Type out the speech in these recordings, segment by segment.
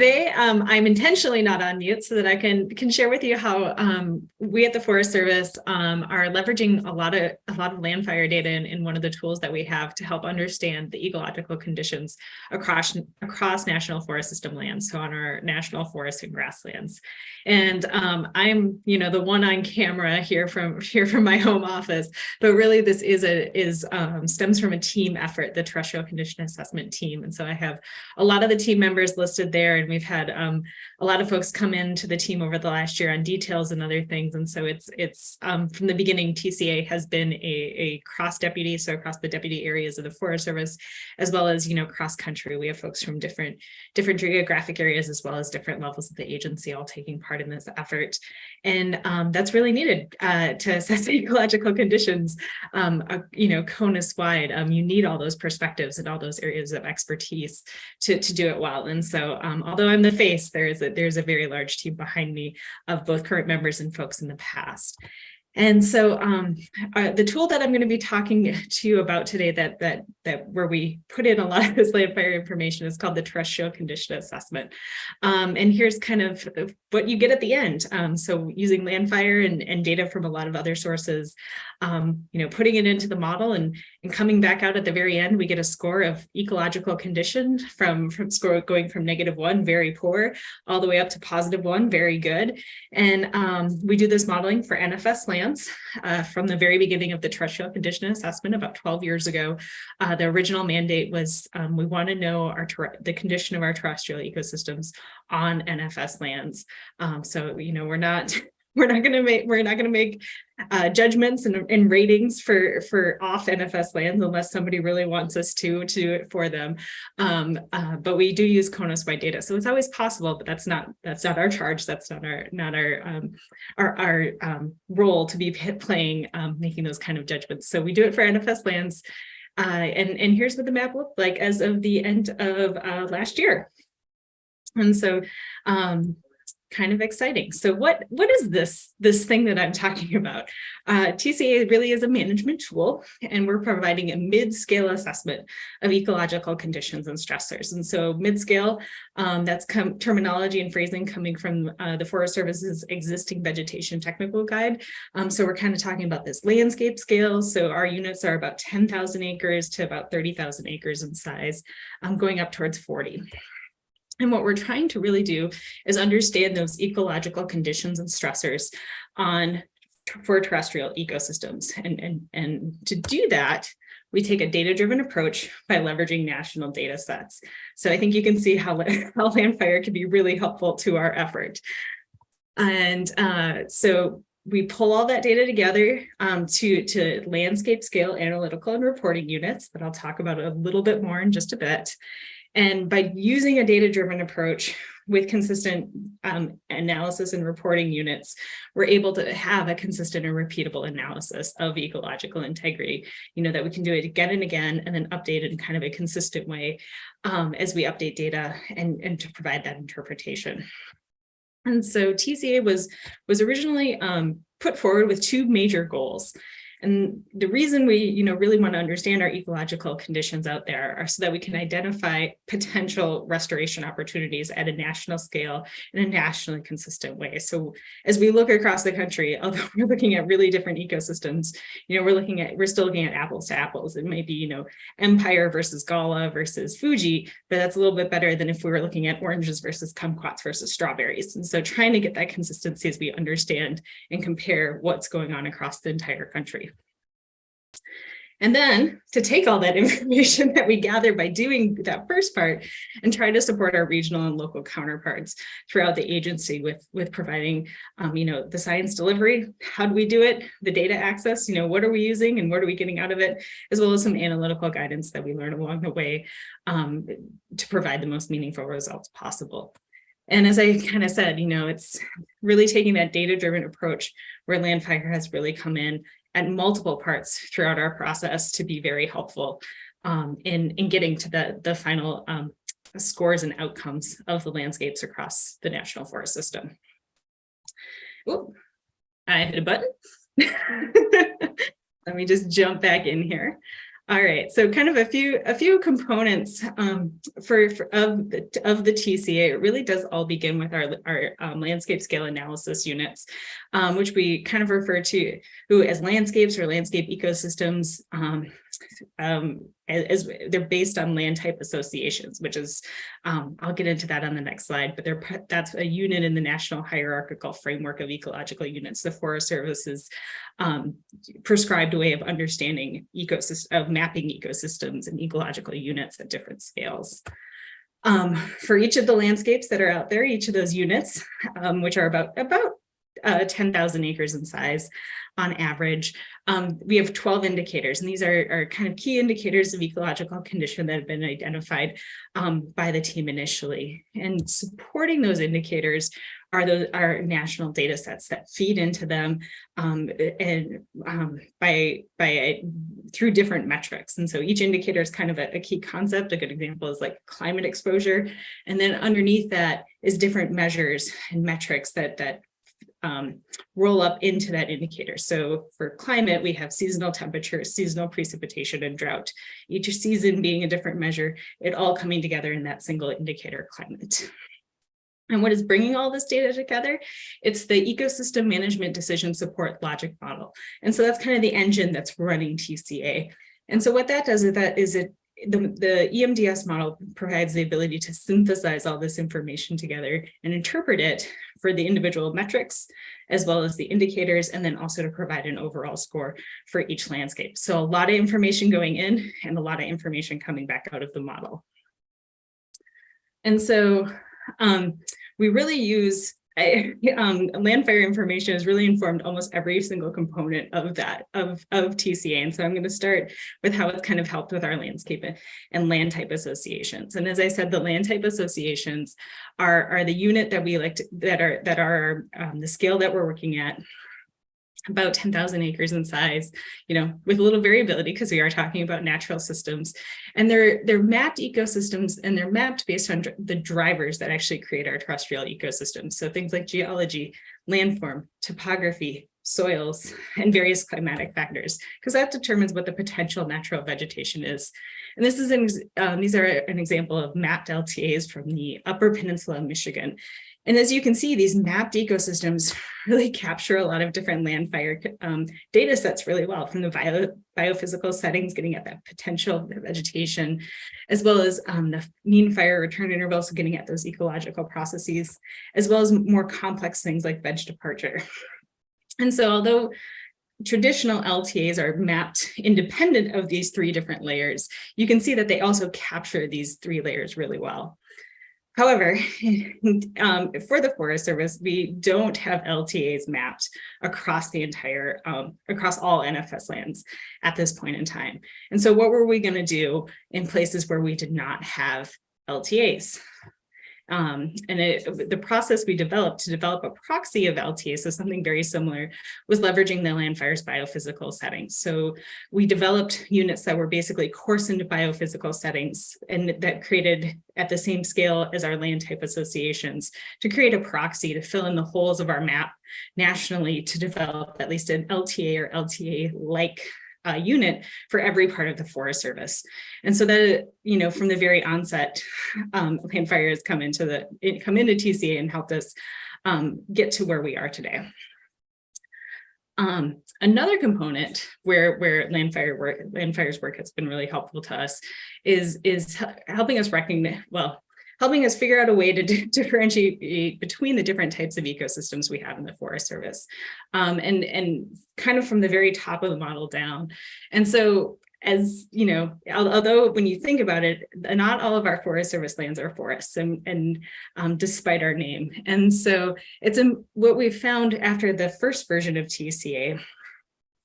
today I'm intentionally not on mute so that I can share with you how we at the Forest Service are leveraging a lot of LANDFIRE data in one of the tools that we have to help understand the ecological conditions across national forest system lands, so on our national forest and grasslands. And I'm the one on camera here from my home office, but really this stems from a team effort, the Terrestrial Condition Assessment team. And so I have a lot of the team members listed there, and we've had a lot of folks come into the team over the last year on details and other things. And so it's from the beginning, TCA has been a cross deputy, so across the deputy areas of the Forest Service, as well as cross country. We have folks from different geographic areas as well as different levels of the agency all taking part in this effort. And that's really needed to assess ecological conditions, CONUS wide. You need all those perspectives and all those areas of expertise to do it well. And so although I'm the face, there's a very large team behind me of both current members and folks in the past. And so the tool that I'm going to be talking to you about today that where we put in a lot of this LANDFIRE information is called the Terrestrial Condition Assessment. And here's kind of what you get at the end. So using LANDFIRE and data from a lot of other sources, putting it into the model and coming back out at the very end, we get a score of ecological condition from score going from -1, very poor, all the way up to +1, very good. And we do this modeling for NFS lands from the very beginning of the Terrestrial Condition Assessment about 12 years ago. The original mandate was we want to know the condition of our terrestrial ecosystems on NFS lands. So we're not going to make judgments and ratings for off NFS lands unless somebody really wants us to do it for them. But we do use CONUS wide data, so it's always possible. But that's not our charge. That's not our role to be playing making those kind of judgments. So we do it for NFS lands, and here's what the map looked like as of the end of last year. And so. Kind of exciting. So what is this thing that I'm talking about? TCA really is a management tool, and we're providing a mid-scale assessment of ecological conditions and stressors. And so mid-scale, that's terminology and phrasing coming from the Forest Service's existing vegetation technical guide. So we're kind of talking about this landscape scale. So our units are about 10,000 acres to about 30,000 acres in size, going up towards 40. And what we're trying to really do is understand those ecological conditions and stressors for terrestrial ecosystems. And to do that, we take a data-driven approach by leveraging national data sets. So I think you can see how LANDFIRE can be really helpful to our effort. And so we pull all that data together to landscape scale analytical and reporting units that I'll talk about a little bit more in just a bit. And by using a data-driven approach with consistent analysis and reporting units, we're able to have a consistent and repeatable analysis of ecological integrity, that we can do it again and again, and then update it in kind of a consistent way as we update data and to provide that interpretation. And so TCA was originally put forward with two major goals. And the reason we, really want to understand our ecological conditions out there are so that we can identify potential restoration opportunities at a national scale in a nationally consistent way. So as we look across the country, although we're looking at really different ecosystems, we're still looking at apples to apples. It might be, Empire versus Gala versus Fuji, but that's a little bit better than if we were looking at oranges versus kumquats versus strawberries. And so trying to get that consistency as we understand and compare what's going on across the entire country. And then to take all that information that we gather by doing that first part and try to support our regional and local counterparts throughout the agency with providing, the science delivery. How do we do it? The data access, what are we using and what are we getting out of it? As well as some analytical guidance that we learn along the way to provide the most meaningful results possible. And as I kind of said, it's really taking that data-driven approach where LANDFIRE has really come in at multiple parts throughout our process to be very helpful in getting to the final scores and outcomes of the landscapes across the national forest system. Oh, I hit a button. Let me just jump back in here. All right, so kind of a few components of the TCA. It really does all begin with our landscape scale analysis units, which we kind of refer to as landscapes or landscape ecosystems. As they're based on land type associations, which is, I'll get into that on the next slide, but that's a unit in the National Hierarchical Framework of Ecological Units. The Forest Service's prescribed way of understanding mapping ecosystems and ecological units at different scales. For each of the landscapes that are out there, each of those units, which are about 10,000 acres in size on average, we have 12 indicators, and these are kind of key indicators of ecological condition that have been identified by the team initially. And supporting those indicators are national data sets that feed into them through different metrics. And so each indicator is kind of a key concept. A good example is like climate exposure, and then underneath that is different measures and metrics that roll up into that indicator. So for climate, we have seasonal temperature, seasonal precipitation, and drought. Each season being a different measure, it all coming together in that single indicator, climate. And what is bringing all this data together? It's the ecosystem management decision support logic model. And so that's kind of the engine that's running TCA. And so what that does is the EMDS model provides the ability to synthesize all this information together and interpret it for the individual metrics, as well as the indicators, and then also to provide an overall score for each landscape. So a lot of information going in and a lot of information coming back out of the model. And so we really use LANDFIRE information has really informed almost every single component of TCA. And so I'm going to start with how it's kind of helped with our landscape and land type associations. And as I said, the land type associations are the unit that we like to, that are the scale that we're working at, about 10,000 acres in size, with a little variability because we are talking about natural systems. And they're mapped ecosystems, and they're mapped based on the drivers that actually create our terrestrial ecosystems. So things like geology, landform, topography, soils, and various climatic factors, because that determines what the potential natural vegetation is. And this is these are an example of mapped LTAs from the Upper Peninsula of Michigan. And as you can see, these mapped ecosystems really capture a lot of different LANDFIRE data sets really well, from the biophysical settings, getting at that potential vegetation, as well as the mean fire return intervals, so getting at those ecological processes, as well as more complex things like veg departure. And so although traditional LTAs are mapped independent of these three different layers, you can see that they also capture these three layers really well. However, for the Forest Service, we don't have LTAs mapped across the entire, across all NFS lands at this point in time. And so what were we going to do in places where we did not have LTAs? The process we developed to develop a proxy of LTAs, so something very similar, was leveraging the LANDFIRE's biophysical settings. So we developed units that were basically coarsened biophysical settings, and that created at the same scale as our land type associations to create a proxy to fill in the holes of our map nationally, to develop at least an LTA or LTA-like unit for every part of the Forest Service. And so that, from the very onset, LANDFIRE has come into TCA and helped us get to where we are today. Another component where LANDFIRE's work has been really helpful to us is helping us helping us figure out a way to differentiate between the different types of ecosystems we have in the Forest Service, and kind of from the very top of the model down. And so, as although when you think about it, not all of our Forest Service lands are forests, and despite our name. And so it's what we found after the first version of TCA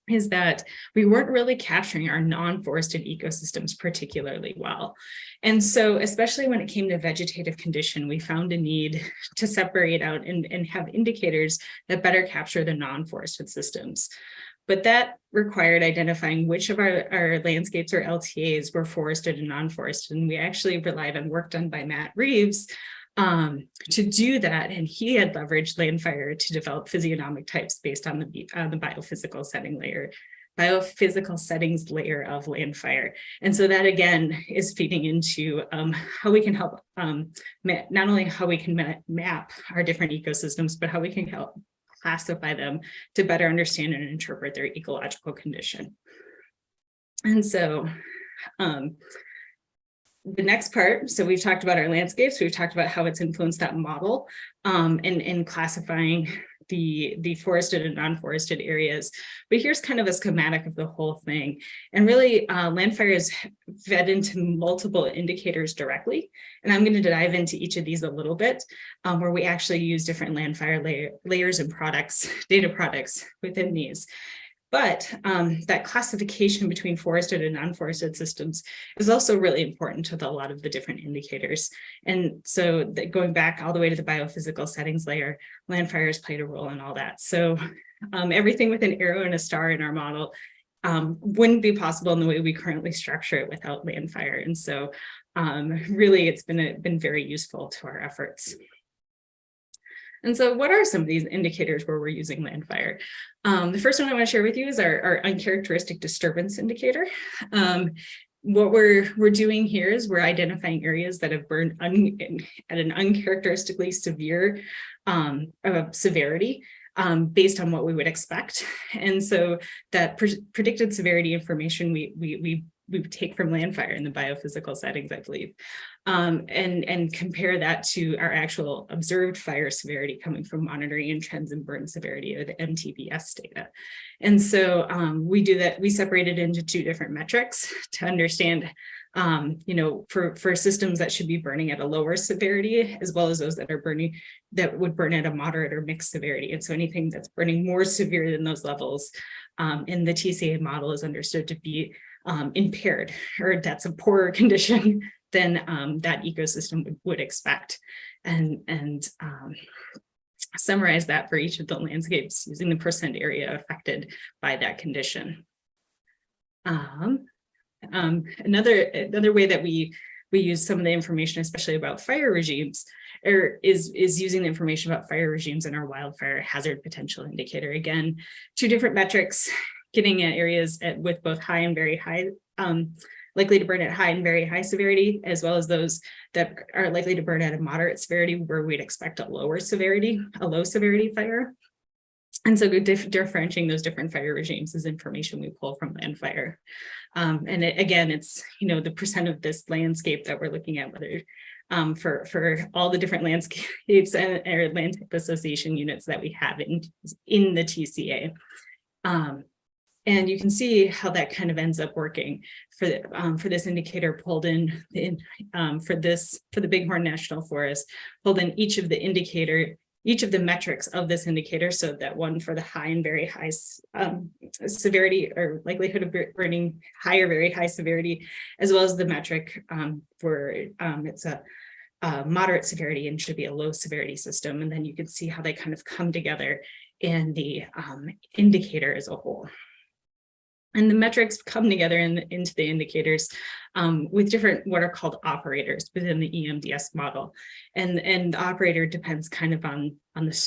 is that we weren't really capturing our non-forested ecosystems particularly well. And so, especially when it came to vegetative condition, we found a need to separate out and have indicators that better capture the non-forested systems. But that required identifying which of our landscapes or LTAs were forested and non-forested. And we actually relied on work done by Matt Reeves to do that. And he had leveraged LANDFIRE to develop physiognomic types based on the biophysical setting layer biophysical settings layer of LANDFIRE. And so that again is feeding into how we can help, not only how we can map our different ecosystems, but how we can help classify them to better understand and interpret their ecological condition. And so the next part, so we've talked about our landscapes, we've talked about how it's influenced that model in classifying the forested and non-forested areas. But here's kind of a schematic of the whole thing. And really, LANDFIRE is fed into multiple indicators directly. And I'm going to dive into each of these a little bit, where we actually use different LANDFIRE layers and products, data products within these. But that classification between forested and non-forested systems is also really important to a lot of the different indicators. And so going back all the way to the biophysical settings layer, LANDFIRE has played a role in all that. So everything with an arrow and a star in our model wouldn't be possible in the way we currently structure it without LANDFIRE. And so really, it's been very useful to our efforts. And so what are some of these indicators where we're using LANDFIRE? The first one I want to share with you is our uncharacteristic disturbance indicator. What we're doing here is we're identifying areas that have burned at an uncharacteristically severe severity based on what we would expect. And so that predicted severity information we take from LANDFIRE in the biophysical settings, I believe, and compare that to our actual observed fire severity coming from monitoring and trends in burn severity, or the MTBS data. And so we do that. We separate it into two different metrics to understand, for systems that should be burning at a lower severity, as well as those that are that would burn at a moderate or mixed severity. And so anything that's burning more severe than those levels in the TCA model is understood to be impaired, or that's a poorer condition than that ecosystem would expect, and summarize that for each of the landscapes using the percent area affected by that condition. Another way that we use some of the information, especially about fire regimes, is using the information about fire regimes in our wildfire hazard potential indicator. Again, two different metrics, getting at areas with both high and very high, likely to burn at high and very high severity, as well as those that are likely to burn at a moderate severity, where we'd expect a low severity fire. And so differentiating those different fire regimes is information we pull from LANDFIRE. And again, it's the percent of this landscape that we're looking at, whether for all the different landscapes and land type association units that we have in the TCA. And you can see how that kind of ends up working for this indicator pulled in for the Bighorn National Forest, pulled in each of the metrics of this indicator. So that one for the high and very high severity, or likelihood of burning high or very high severity, as well as the metric for it's a moderate severity and should be a low severity system. And then you can see how they kind of come together in the indicator as a whole. And the metrics come together into the indicators with different what are called operators within the EMDS model. And the operator depends kind of on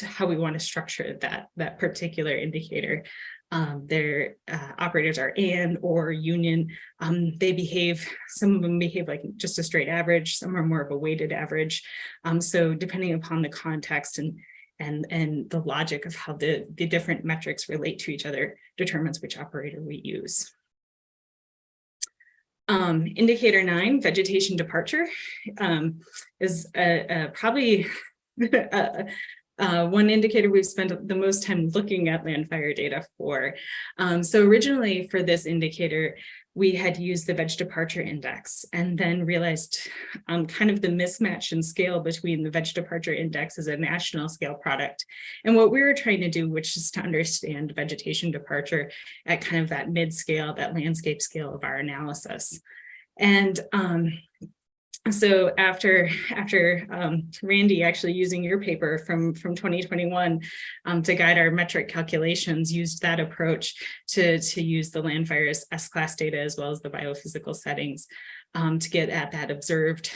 how we want to structure that particular indicator. Their operators are and or union. Some of them behave like just a straight average, some are more of a weighted average. So depending upon the context and the logic of how the different metrics relate to each other determines which operator we use. Indicator 9, vegetation departure, is probably one indicator we've spent the most time looking at LANDFIRE data for. So originally for this indicator, we had used the Veg Departure Index, and then realized kind of the mismatch in scale between the Veg Departure Index as a national scale product and what we were trying to do, which is to understand vegetation departure at kind of that mid-scale, that landscape scale of our analysis. And so after Randy actually using your paper from 2021 to guide our metric calculations, used that approach to use the LANDFIRE's SClass data as well as the biophysical settings to get at that observed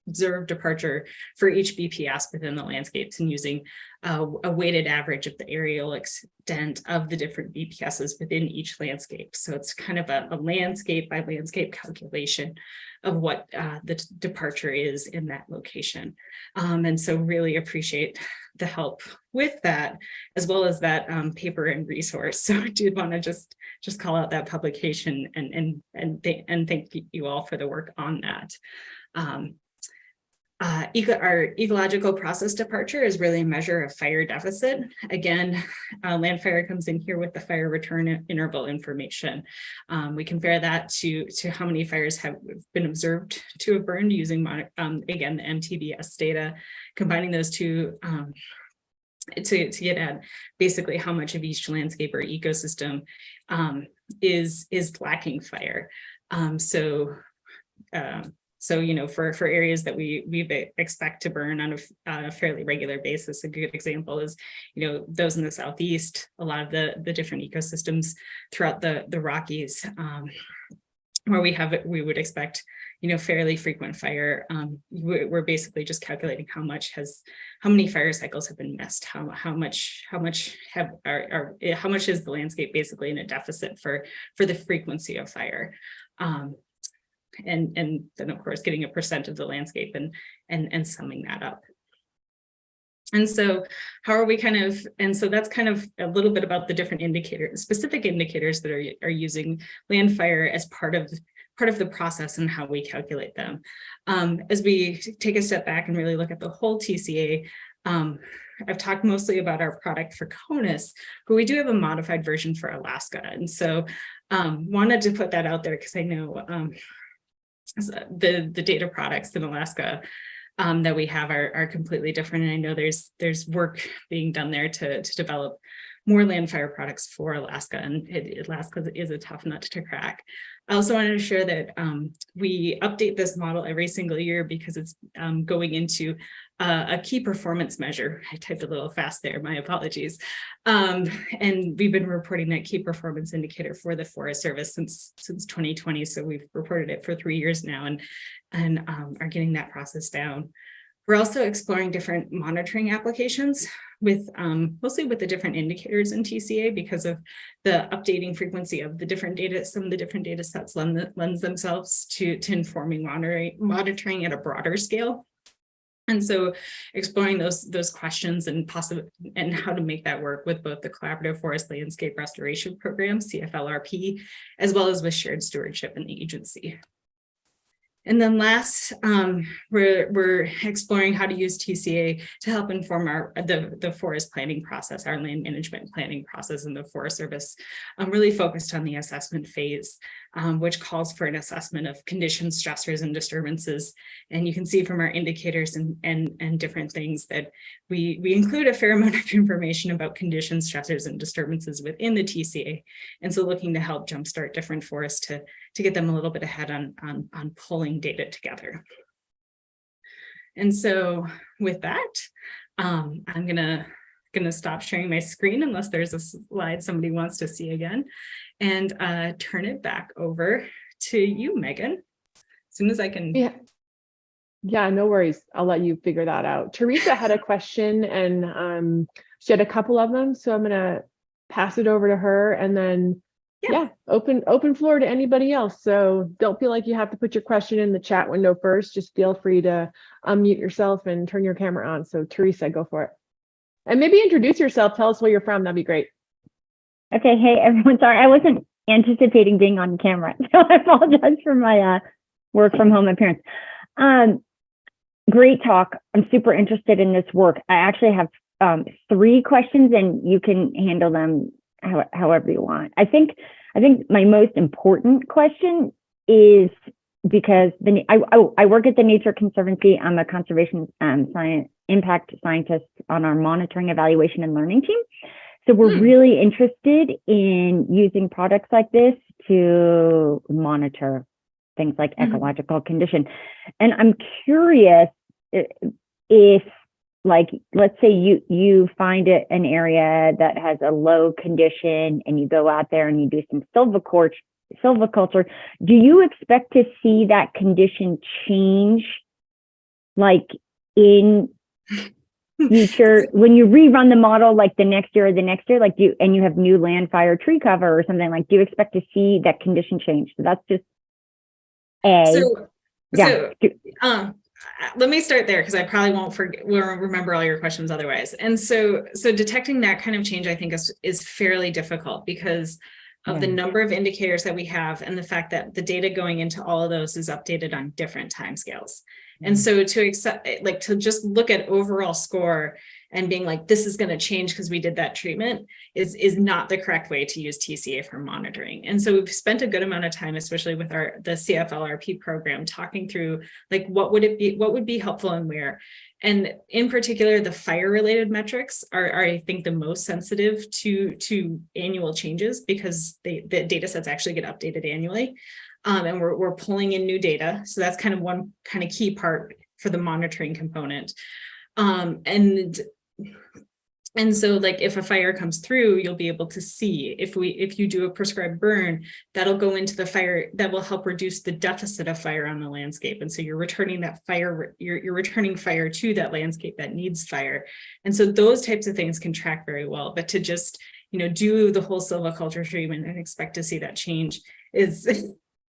observed departure for each BPS within the landscapes, and using a weighted average of the areal extent of the different BPSs within each landscape. So it's kind of a landscape by landscape calculation of what the departure is in that location. And so really appreciate the help with that, as well as that paper and resource. So I did want to just call out that publication and thank you all for the work on that. Our ecological process departure is really a measure of fire deficit. Again, LANDFIRE comes in here with the fire return interval information. We compare that to how many fires have been observed to have burned using, again, the MTBS data, combining those two to get at basically how much of each landscape or ecosystem is lacking fire. So, you know, for areas that we expect to burn on a fairly regular basis, a good example is, you know, those in the Southeast, a lot of the different ecosystems throughout the Rockies, where we would expect, you know, fairly frequent fire. We're basically just calculating how many fire cycles have been missed, how much is the landscape basically in a deficit for the frequency of fire. And then of course getting a percent of the landscape and summing that up. And so how are we so that's kind of a little bit about the different specific indicators that are using LANDFIRE as part of the process and how we calculate them. As we take a step back and really look at the whole TCA, I've talked mostly about our product for CONUS, but we do have a modified version for Alaska. And so wanted to put that out there because I know the data products in Alaska that we have are completely different. And I know there's work being done there to develop more LANDFIRE products for Alaska, and Alaska is a tough nut to crack. I also wanted to share that we update this model every single year because it's going into a key performance measure. I typed a little fast there, my apologies. And we've been reporting that key performance indicator for the Forest Service since 2020. So we've reported it for 3 years now and are getting that process down. We're also exploring different monitoring applications with mostly with the different indicators in TCA because of the updating frequency of the different data. Some of the different data sets lends themselves to informing monitoring at a broader scale. And so exploring those questions and how to make that work with both the Collaborative Forest Landscape Restoration Program, CFLRP, as well as with shared stewardship in the agency. And then last, we're exploring how to use TCA to help inform the forest planning process, our land management planning process in the Forest Service. I'm really focused on the assessment phase, which calls for an assessment of conditions, stressors, and disturbances. And you can see from our indicators and different things that we include a fair amount of information about conditions, stressors, and disturbances within the TCA. And so looking to help jumpstart different forests to get them a little bit ahead on pulling data together. And so with that, I'm gonna stop sharing my screen unless there's a slide somebody wants to see again, and turn it back over to you, Megan, as soon as I can. Yeah, no worries. I'll let you figure that out. Teresa had a question and she had a couple of them. So I'm gonna pass it over to her and then open floor to anybody else. So don't feel like you have to put your question in the chat window first. Just feel free to unmute yourself and turn your camera on. So Teresa, go for it. And maybe introduce yourself. Tell us where you're from. That'd be great. Okay. Hey, everyone. Sorry, I wasn't anticipating being on camera. So I apologize for my work from home appearance. Great talk. I'm super interested in this work. I actually have 3 questions and you can handle them however you want. I think my most important question is because I work at the Nature Conservancy. I'm a conservation impact scientist on our monitoring, evaluation, and learning team. So we're really interested in using products like this to monitor things like ecological condition. And I'm curious if, like, let's say you find an area that has a low condition and you go out there and you do some silviculture. Do you expect to see that condition change like in future, when you rerun the model, like the next year or the next year, like and you have new LANDFIRE tree cover or something, like do you expect to see that condition change? So that's just let me start there because I probably won't remember all your questions otherwise. And so detecting that kind of change, I think is fairly difficult because of the number of indicators that we have and the fact that the data going into all of those is updated on different timescales. And so to just look at overall score and being like, this is going to change because we did that treatment is not the correct way to use TCA for monitoring. And so we've spent a good amount of time, especially with the CFLRP program, talking through like, what would be helpful and where. And in particular, the fire related metrics are I think the most sensitive to annual changes because the data sets actually get updated annually. And we're pulling in new data. So that's kind of one kind of key part for the monitoring component. And so like if a fire comes through, you'll be able to see if you do a prescribed burn, that'll go into the fire, that will help reduce the deficit of fire on the landscape. And so you're returning that fire, you're returning fire to that landscape that needs fire. And so those types of things can track very well, but to just, do the whole silviculture treatment and expect to see that change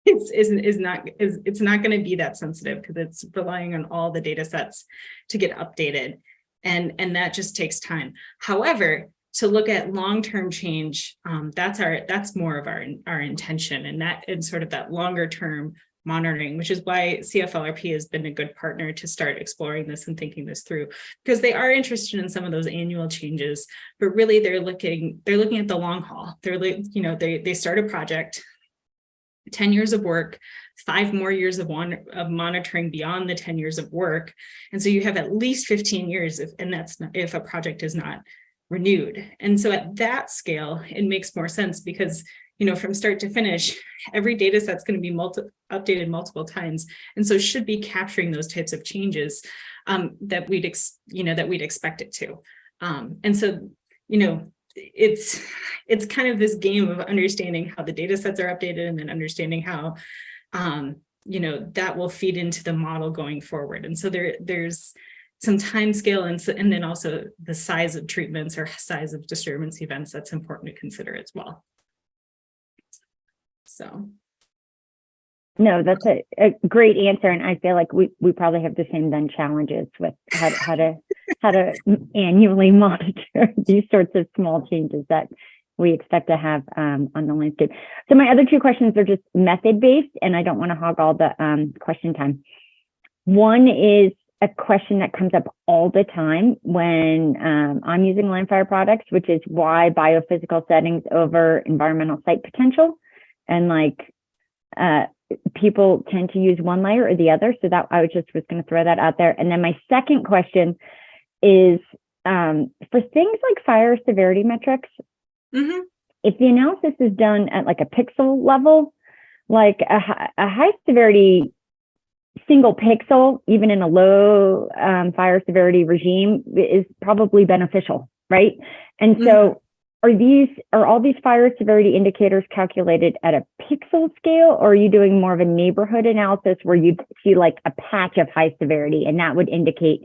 it's not going to be that sensitive because it's relying on all the data sets to get updated. And that just takes time. However, to look at long-term change, that's more of our intention and sort of that longer term monitoring, which is why CFLRP has been a good partner to start exploring this and thinking this through, because they are interested in some of those annual changes, but really they're looking at the long haul. They're like, they start a project, 10 years of work, 5 more years of monitoring beyond the 10 years of work. And so you have at least 15 years if a project is not renewed. And so at that scale, it makes more sense because, from start to finish, every data set's going to be updated multiple times. And so should be capturing those types of changes that we'd expect it to. And so, it's kind of this game of understanding how the data sets are updated and then understanding how, that will feed into the model going forward. And so there's some time scale and then also the size of treatments or size of disturbance events that's important to consider as well. So. No, that's a great answer. And I feel like we probably have the same then challenges with how to annually monitor these sorts of small changes that we expect to have on the landscape. So my other 2 questions are just method-based, and I don't want to hog all the question time. One is a question that comes up all the time when I'm using LANDFIRE products, which is why biophysical settings over environmental site potential. And people tend to use one layer or the other. So that I was going to throw that out there. And then my second question is for things like fire severity metrics, if the analysis is done at like a pixel level, like a high severity single pixel, even in a low fire severity regime, is probably beneficial, right? And so are all these fire severity indicators calculated at a pixel scale, or are you doing more of a neighborhood analysis where you see like a patch of high severity and that would indicate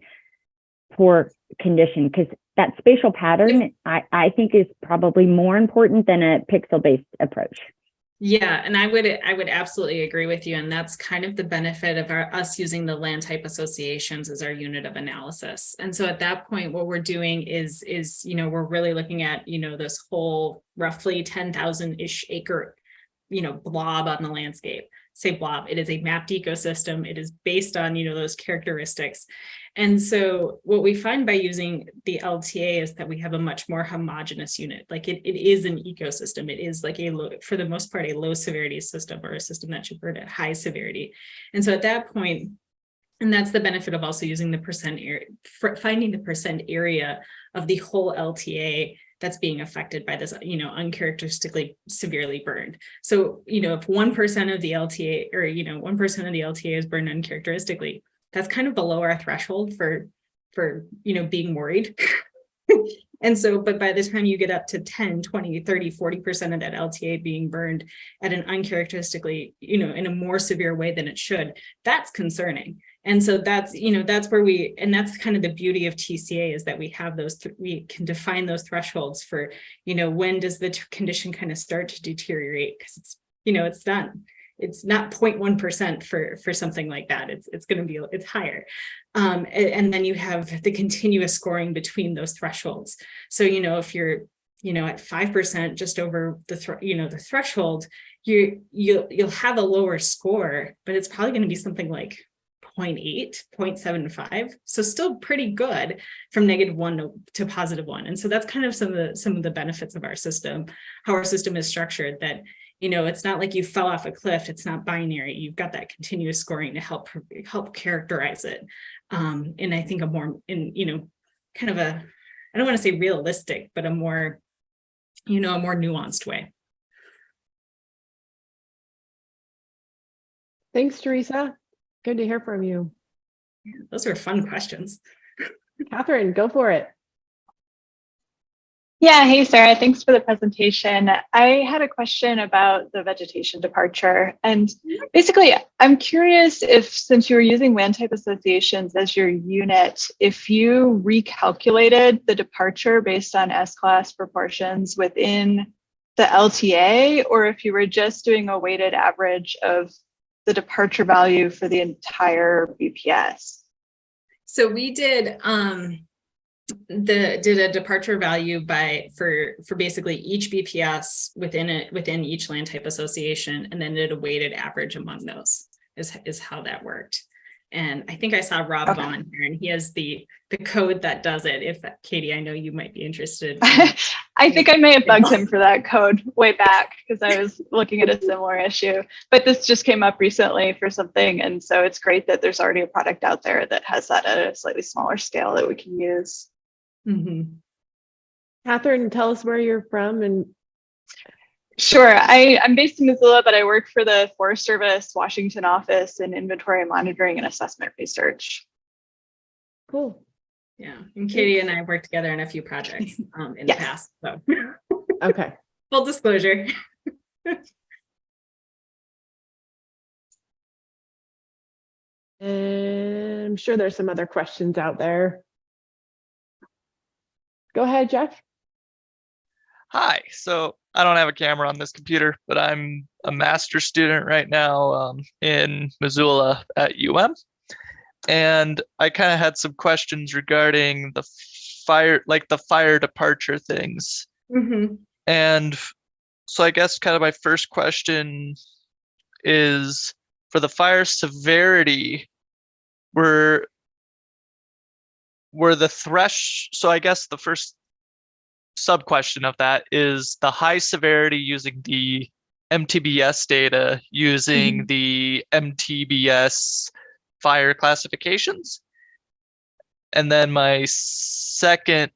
poor condition? Because that spatial pattern, I think, is probably more important than a pixel-based approach. Yeah, and I would absolutely agree with you. And that's kind of the benefit of us using the land type associations as our unit of analysis. And so at that point, what we're doing is we're really looking at, this whole roughly 10,000-ish acre, blob on the landscape. Say blob, it is a mapped ecosystem. It is based on, those characteristics. And so what we find by using the LTA is that we have a much more homogeneous unit. Like it is an ecosystem. It is like for the most part, a low severity system, or a system that should burn at high severity. And so at that point, and that's the benefit of also using the percent area, finding the percent area of the whole LTA that's being affected by this, uncharacteristically severely burned. So, if 1% of the LTA or, 1% of the LTA is burned uncharacteristically, that's kind of below our threshold for being worried. And so, but by the time you get up to 10, 20, 30, 40% of that LTA being burned at an uncharacteristically, in a more severe way than it should, that's concerning. And so that's, that's where that's kind of the beauty of TCA, is that we have we can define those thresholds for, when does the condition kind of start to deteriorate, because it's not 0.1% for something like that. It's going to be, it's higher. And then you have the continuous scoring between those thresholds. So, if you're, at 5%, just over the threshold, you'll have a lower score, but it's probably going to be something like 0.8, 0.75. So still pretty good from -1 to +1. And so that's kind of some of the benefits of our system, how our system is structured, that, it's not like you fell off a cliff. It's not binary. You've got that continuous scoring to help characterize it. And I think kind of I don't want to say realistic, but a more nuanced way. Thanks, Teresa. Good to hear from you. Yeah, those are fun questions. Catherine, go for it. Yeah, hey, Sarah, thanks for the presentation. I had a question about the vegetation departure. And basically, I'm curious if, since you were using land type associations as your unit, if you recalculated the departure based on SClass proportions within the LTA, or if you were just doing a weighted average of the departure value for the entire BPS. So we did a departure value for basically each BPS within each land type association, and then did a weighted average among those is how that worked. And I think I saw Rob Vaughn here, and he has the code that does it. If Katie, I know you might be interested. I think I may have bugged him for that code way back, because I was looking at a similar issue, but this just came up recently for something. And so it's great that there's already a product out there that has that at a slightly smaller scale that we can use. Mm-hmm. Catherine, tell us where you're from. And sure, I'm based in Missoula, but I work for the Forest Service Washington office in inventory monitoring and assessment research. Cool. Yeah, and Katie and I worked together on a few projects in the past. So okay. Full disclosure. And I'm sure there's some other questions out there. Go ahead, Jeff. Hi, so I don't have a camera on this computer, but I'm a master's student right now in Missoula at and I kind of had some questions regarding the fire departure things. Mm-hmm. And so I guess kind of my first question is, for the fire severity, were the so I guess the first sub question of that is the high severity using the MTBS data using the MTBS fire classifications. And then my second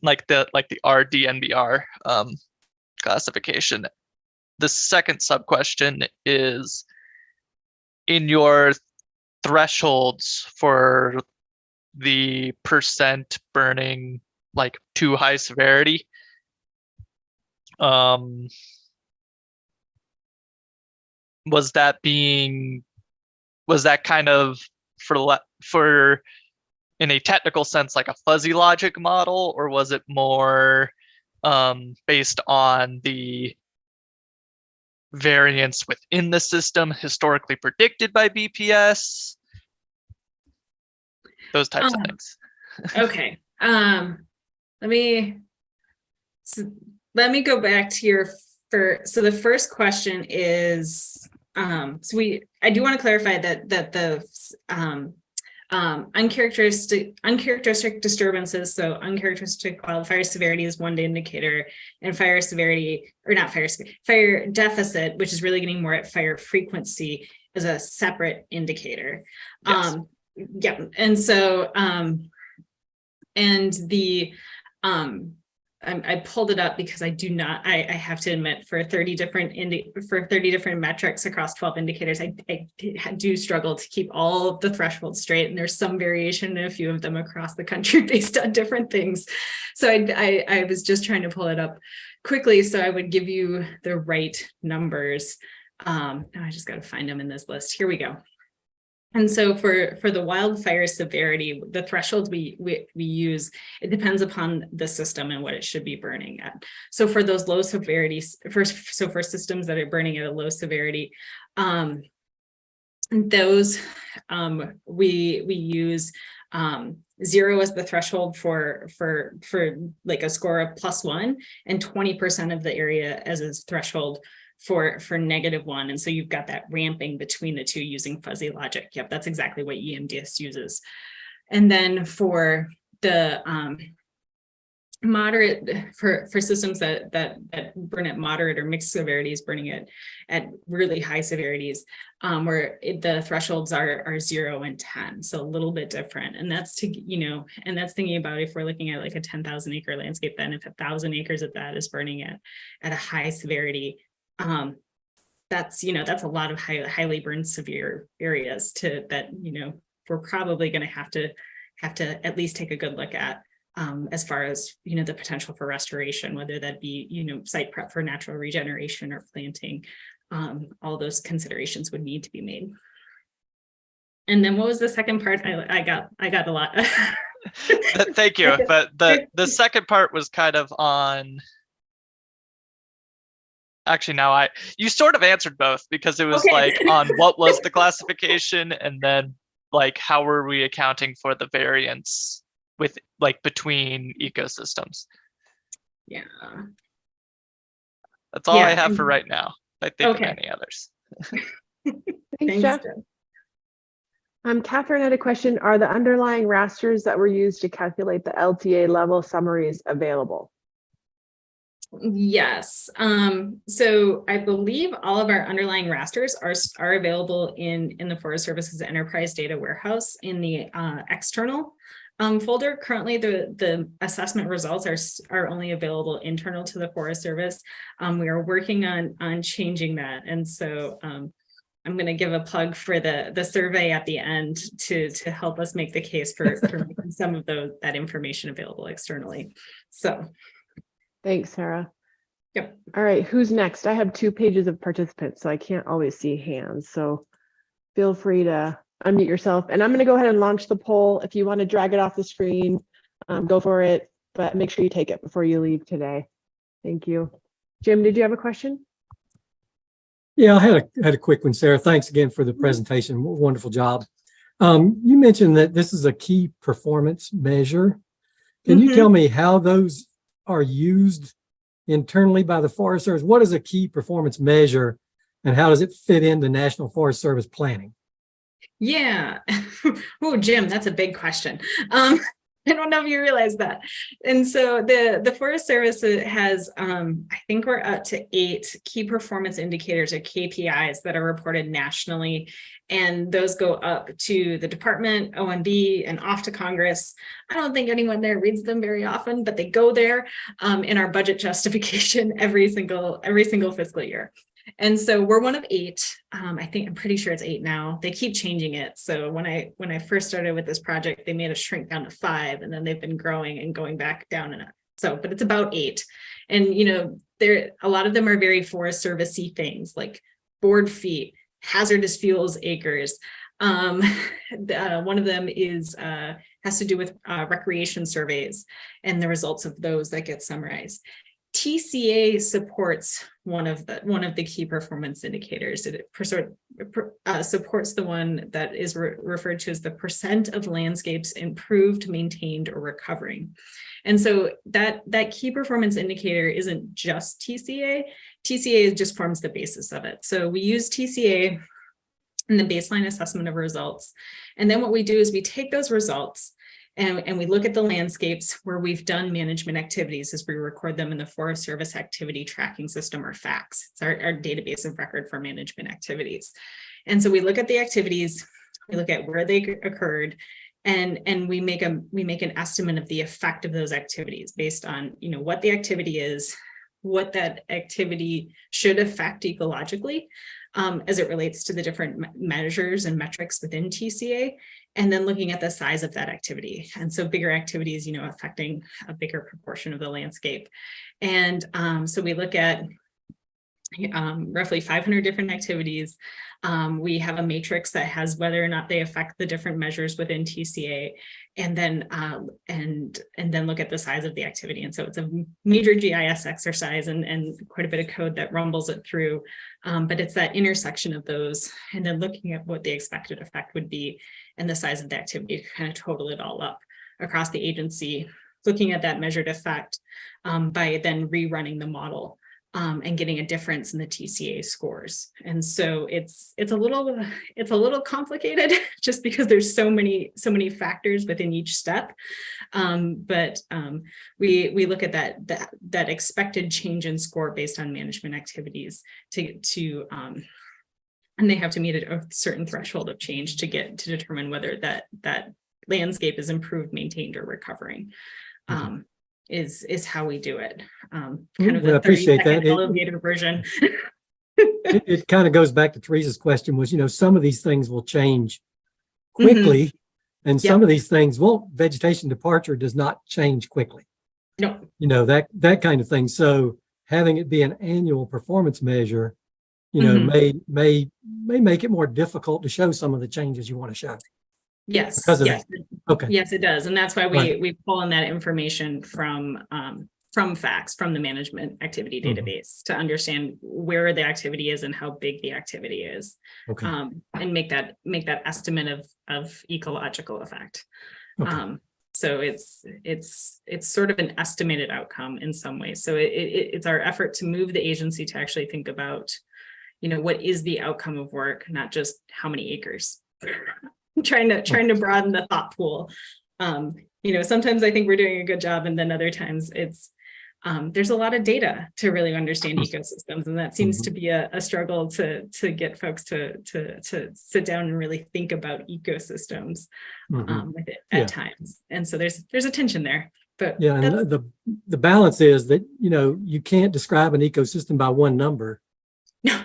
like the RDNBR classification, the second sub question is, in your thresholds for the percent burning like too high severity, was that kind of for in a technical sense like a fuzzy logic model, or was it more based on the variance within the system historically predicted by BPS? Those types of things. Okay. Let me go back to your first. So the first question is, I do want to clarify that the uncharacteristic disturbances, so uncharacteristic wildfire severity is one indicator, and fire deficit, which is really getting more at fire frequency, is a separate indicator. Yes. Yeah, and so I pulled it up because I have to admit, for 30 different metrics across 12 indicators, I do struggle to keep all of the thresholds straight, and there's some variation in a few of them across the country based on different things. So I was just trying to pull it up quickly so I would give you the right numbers. Now I just got to find them in this list. Here we go. And so for the wildfire severity, the thresholds we use, it depends upon the system and what it should be burning at. So for those low severities, for systems that are burning at a low severity, those we use 0 as the threshold for like a score of +1, and 20% of the area as a threshold for -1. And so you've got that ramping between the two using fuzzy logic. Yep, that's exactly what EMDS uses. And then for the moderate, for systems that burn at moderate or mixed severities, burning at really high severities, where the thresholds are 0 and 10, so a little bit different. And that's and that's thinking about if we're looking at like a 10,000 acre landscape, then if 1,000 acres of that is burning at a high severity, that's a lot of highly burned severe areas that we're probably going to have to at least take a good look at. As far as the potential for restoration, whether that be site prep for natural regeneration or planting, all those considerations would need to be made. And then what was the second part? I got a lot. Thank you. But the second part was kind of on. Actually, now you sort of answered both, because it was like on what was the classification, and then like how were we accounting for the variance with like between ecosystems. Yeah. That's all I have for right now. I think of any others. Thanks, Jeff. Catherine had a question. Are the underlying rasters that were used to calculate the LTA level summaries available? Yes. So I believe all of our underlying rasters are available in the Forest Service's enterprise data warehouse in the external folder. Currently, the assessment results are only available internal to the Forest Service. We are working on changing that, and so I'm going to give a plug for the survey at the end to help us make the case for making some of that information available externally. So. Thanks, Sarah. Yep. All right, who's next? I have 2 pages of participants, so I can't always see hands. So feel free to unmute yourself. And I'm going to go ahead and launch the poll. If you want to drag it off the screen, go for it. But make sure you take it before you leave today. Thank you. Jim, did you have a question? Yeah, I had a quick one, Sarah. Thanks again for the presentation. Wonderful job. You mentioned that this is a key performance measure. Can you tell me how those are used internally by the Forest Service? What is a key performance measure, and how does it fit into National Forest Service planning? Yeah. Oh, Jim, that's a big question. I don't know if you realize that. And so the Forest Service has, I think we're up to 8 key performance indicators or KPIs that are reported nationally. And those go up to the department, OMB, and off to Congress. I don't think anyone there reads them very often, but they go there in our budget justification every single fiscal year. And so we're one of 8. I'm pretty sure it's 8 now. They keep changing it. So when I first started with this project, they made us shrink down to 5, and then they've been growing and going back down. But it's about 8. And a lot of them are very Forest Service-y things like board feet, hazardous fuels acres. One of them has to do with recreation surveys and the results of those that get summarized. TCA supports one of the key performance indicators. It supports the one that is referred to as the % of landscapes improved, maintained, or recovering. And so that key performance indicator isn't just TCA. TCA just forms the basis of it. So we use TCA in the baseline assessment of results. And then what we do is we take those results and we look at the landscapes where we've done management activities as we record them in the Forest Service Activity Tracking System, or FACS. It's our database of record for management activities. And so we look at the activities, we look at where they occurred, and we make an estimate of the effect of those activities based on what the activity is, what that activity should affect ecologically as it relates to the different measures and metrics within TCA, and then looking at the size of that activity. And so bigger activities, affecting a bigger proportion of the landscape. And so we look at roughly 500 different activities. We have a matrix that has whether or not they affect the different measures within TCA, and then look at the size of the activity. And so it's a major GIS exercise and quite a bit of code that rumbles it through. But it's that intersection of those, and then looking at what the expected effect would be and the size of the activity to kind of total it all up across the agency, looking at that measured effect by then rerunning the model. And getting a difference in the TCA scores. And so it's a little complicated just because there's so many factors within each step. But we look at that expected change in score based on management activities and they have to meet a certain threshold of change to determine whether that landscape is improved, maintained, or recovering. Is how we do it. Kind of the 30-second elevator version. It kind of goes back to Teresa's question was, some of these things will change quickly and some of these things won't. Vegetation departure does not change quickly. No. That kind of thing. So having it be an annual performance measure, may make it more difficult to show some of the changes you want to show. Yes. Yes. Okay. Yes, it does. And that's why we pull in that information from facts from the management activity database to understand where the activity is and how big the activity is. Okay. And make that estimate of ecological effect. Okay. So it's sort of an estimated outcome in some ways. So it's our effort to move the agency to actually think about, what is the outcome of work, not just how many acres. Trying to broaden the thought pool. Sometimes I think we're doing a good job, and then other times it's there's a lot of data to really understand ecosystems, and that seems to be a struggle to get folks to sit down and really think about ecosystems with it at times. And so there's a tension there. But and the balance is that you can't describe an ecosystem by one number. No.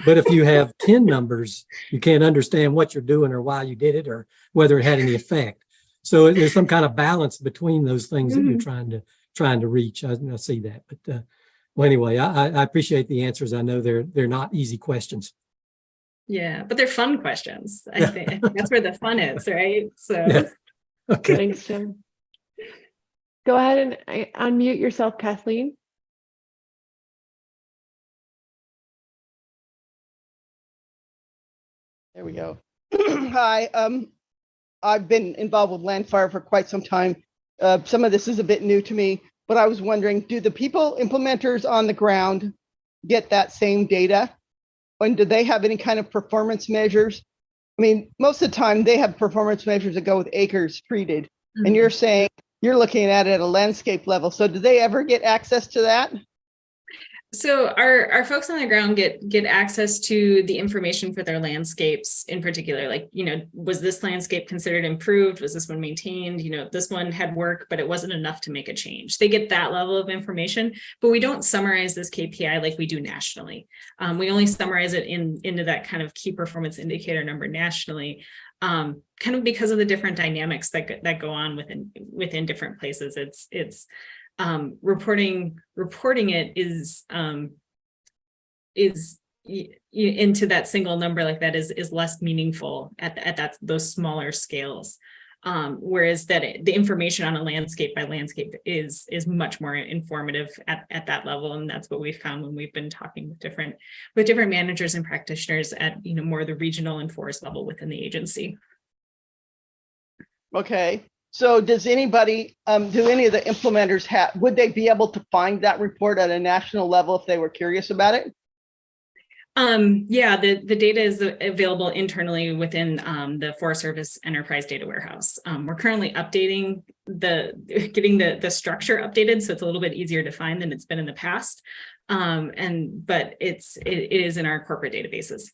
But if you have 10 numbers, you can't understand what you're doing or why you did it or whether it had any effect. So there's some kind of balance between those things that you're trying to reach. I see that. But well, anyway, I appreciate the answers. I know they're not easy questions. Yeah, but they're fun questions. I think that's where the fun is, right? So okay. Thanks, Jim. Go ahead and unmute yourself, Kathleen. There we go. Hi, I've been involved with LANDFIRE for quite some time. Some of this is a bit new to me, but I was wondering, do the implementers on the ground get that same data? And do they have any kind of performance measures? I mean, most of the time they have performance measures that go with acres treated. And you're saying you're looking at it at a landscape level. So do they ever get access to that? So our folks on the ground get access to the information for their landscapes in particular, like, was this landscape considered improved? Was this one maintained? This one had work, but it wasn't enough to make a change. They get that level of information, but we don't summarize this KPI like we do nationally. We only summarize it into that kind of key performance indicator number nationally, kind of because of the different dynamics that go on within different places. It's reporting it is into that single number like that is less meaningful at those smaller scales. Whereas the information on a landscape by landscape is much more informative at that level, and that's what we found when we've been talking with different managers and practitioners at more the regional and forest level within the agency. Okay. So does anybody, do any of the implementers would they be able to find that report at a national level if they were curious about it? Yeah, the data is available internally within the Forest Service Enterprise Data Warehouse. We're currently updating getting the structure updated, so it's a little bit easier to find than it's been in the past. But it is in our corporate databases.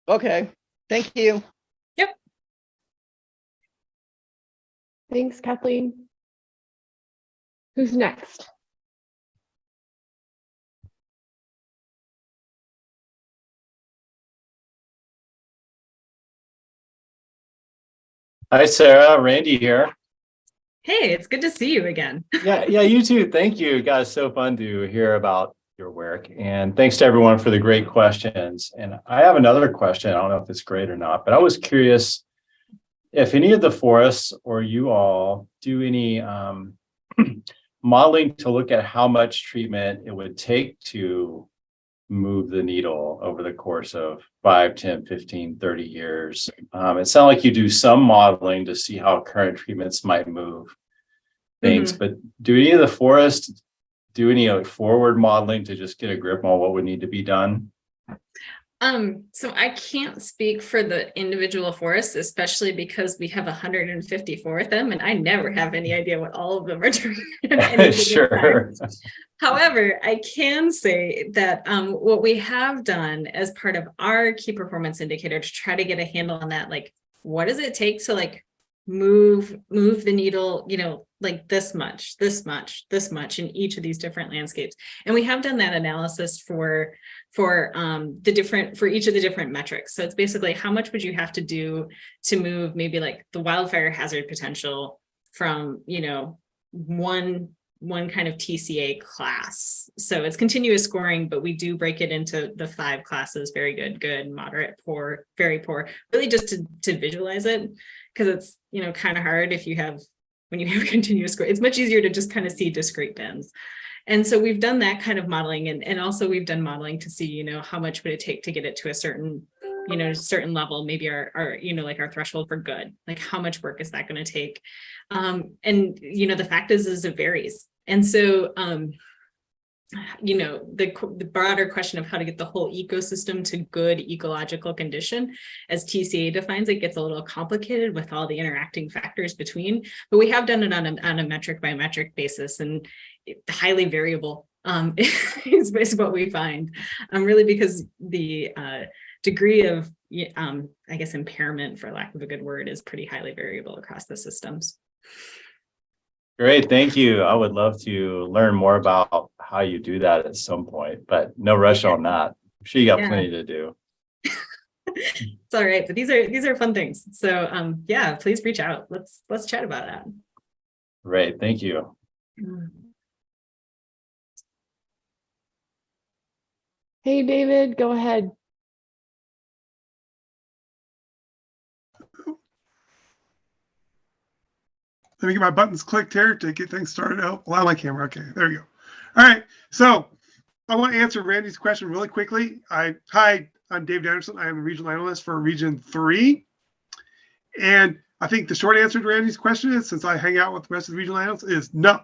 Okay, thank you. Yep. Thanks, Kathleen. Who's next? Hi, Sarah. Randy here. Hey, it's good to see you again. Yeah, you too. Thank you, guys. So fun to hear about your work. And thanks to everyone for the great questions. And I have another question. I don't know if it's great or not, but I was curious if any of the forests or you all do any modeling to look at how much treatment it would take to move the needle over the course of 5, 10, 15, 30 years. It sounds like you do some modeling to see how current treatments might move things, but do any of the forests do any forward modeling to just get a grip on what would need to be done? So I can't speak for the individual forests, especially because we have 154 of them, and I never have any idea what all of them are doing. Sure. However, I can say that what we have done as part of our key performance indicator to try to get a handle on that, like, what does it take to like move the needle, you know, like this much in each of these different landscapes. And we have done that analysis for each of the different metrics. So it's basically how much would you have to do to move maybe like the wildfire hazard potential from, you know, one kind of TCA class. So it's continuous scoring, but we do break it into the 5 classes: very good, moderate, poor, very poor, really just to visualize it, because it's, you know, kind of hard when you have continuous score. It's much easier to just kind of see discrete bins. And so we've done that kind of modeling, and also we've done modeling to see, you know, how much would it take to get it to a certain, you know, certain level, maybe our you know, like our threshold for good, like how much work is that going to take? And, you know, the fact is it varies. And so, you know, the broader question of how to get the whole ecosystem to good ecological condition, as TCA defines it, gets a little complicated with all the interacting factors between, but we have done it on a metric by metric basis, and highly variable is what we find, really, because the degree of, I guess, impairment, for lack of a good word, is pretty highly variable across the systems. Great, thank you. I would love to learn more about how you do that at some point, but no rush on that. I'm sure you got plenty to do. It's all right, but these are fun things. So yeah, please reach out. Let's chat about that. Great, thank you. Hey, David, go ahead. Let me get my buttons clicked here to get things started. Oh, allow my camera. Okay, there we go. All right, so I want to answer Randy's question really quickly. Hi, I'm David Anderson. I am a regional analyst for Region 3. And I think the short answer to Randy's question is, since I hang out with the rest of the regional analysts, is no,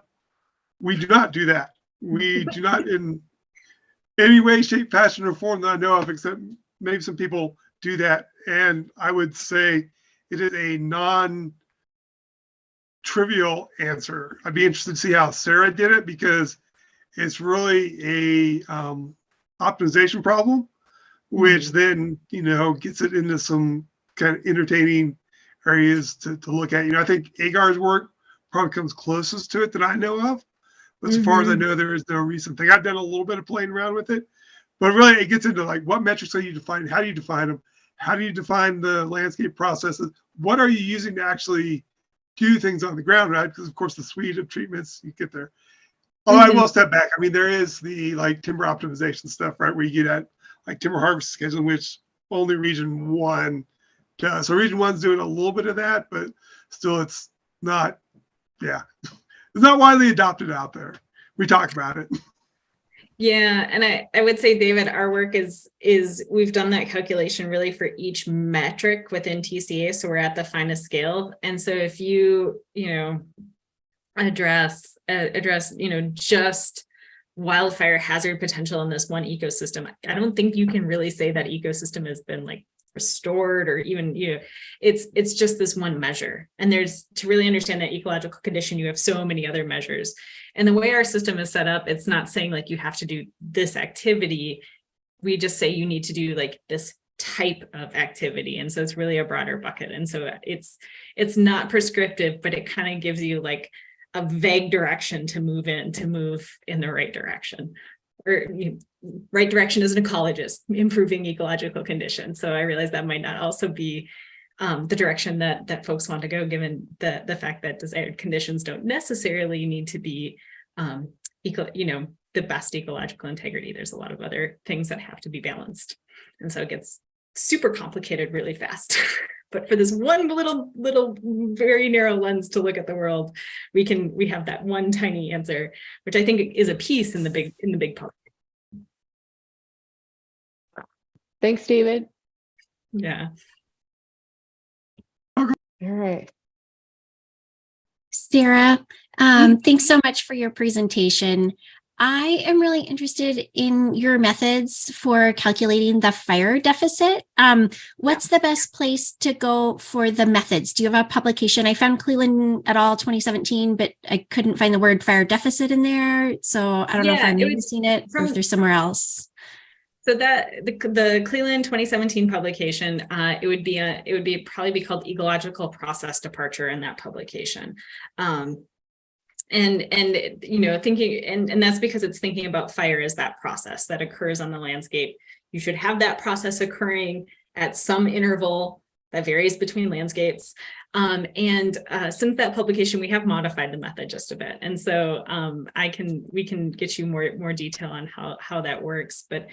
we do not do that. We do not in any way, shape, fashion, or form that I know of, except maybe some people do that. And I would say it is a non-trivial answer. I'd be interested to see how Sarah did it, because it's really a optimization problem, which then, you know, gets it into some kind of entertaining areas to look at. You know, I think Agar's work probably comes closest to it that I know of. But as far as I know, there is no recent thing. I've done a little bit of playing around with it, but really it gets into like, what metrics are you defining? How do you define them? How do you define the landscape processes? What are you using to actually do things on the ground, right? Because of course the suite of treatments you get there. Although I will step back. I mean, there is the like timber optimization stuff, right? Where you get at like timber harvest scheduling, which only Region 1 does. So Region 1's doing a little bit of that, but still it's not, yeah. It's not widely adopted out there. We talk about it. Yeah, and I would say, David, our work is we've done that calculation really for each metric within TCA, so we're at the finest scale. And so if you address just wildfire hazard potential in this one ecosystem, I don't think you can really say that ecosystem has been like restored, or even, it's just this one measure. And there's, to really understand that ecological condition, you have so many other measures. And the way our system is set up, it's not saying like you have to do this activity. We just say you need to do like this type of activity. And so it's really a broader bucket. And so it's not prescriptive, but it kind of gives you like a vague direction to move in the right direction. Or right direction as an ecologist, improving ecological conditions. So I realize that might not also be the direction that folks want to go, given the fact that desired conditions don't necessarily need to be the the best ecological integrity. There's a lot of other things that have to be balanced. And so it gets super complicated really fast. But for this one little very narrow lens to look at the world, we have that one tiny answer, which I think is a piece in the big puzzle. Thanks, David. Yeah. All right. Sarah, thanks so much for your presentation. I am really interested in your methods for calculating the fire deficit. What's the best place to go for the methods? Do you have a publication? I found Cleland et al. 2017, but I couldn't find the word fire deficit in there. So I don't know if I'm missing it or if there's somewhere else. So that the Cleland 2017 publication, it would probably be called Ecological Process Departure in that publication. And you know, thinking, and that's because it's thinking about fire as that process that occurs on the landscape. You should have that process occurring at some interval that varies between landscapes. Since that publication, we have modified the method just a bit. And so we can get you more detail on how that works. But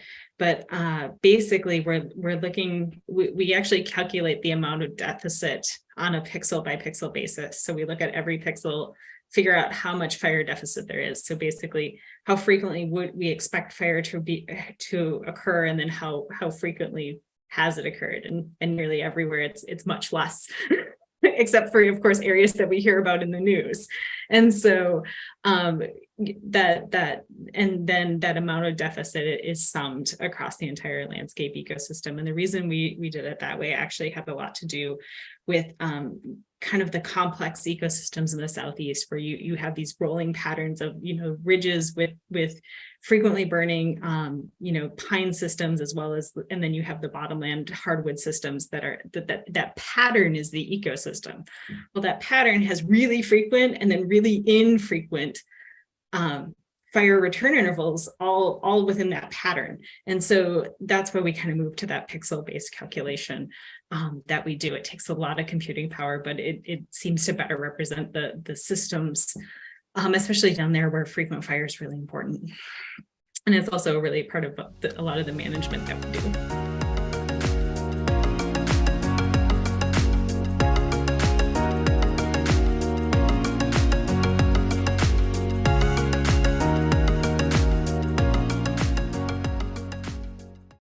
basically we're looking, we actually calculate the amount of deficit on a pixel by pixel basis. So we look at every pixel, figure out how much fire deficit there is. So basically, how frequently would we expect fire to occur, and then how frequently has it occurred? And nearly everywhere it's much less, except for, of course, areas that we hear about in the news. And so that amount of deficit is summed across the entire landscape ecosystem. And the reason we did it that way actually had a lot to do with kind of the complex ecosystems in the Southeast, where you have these rolling patterns of, you know, ridges with frequently burning, you know, pine systems, as well as, and then you have the bottomland hardwood systems that pattern is the ecosystem. Well, that pattern has really frequent and then really infrequent fire return intervals all within that pattern. And so that's why we kind of move to that pixel-based calculation that we do. It takes a lot of computing power, but it seems to better represent the systems, especially down there where frequent fire is really important. And it's also really part of a lot of the management that we do.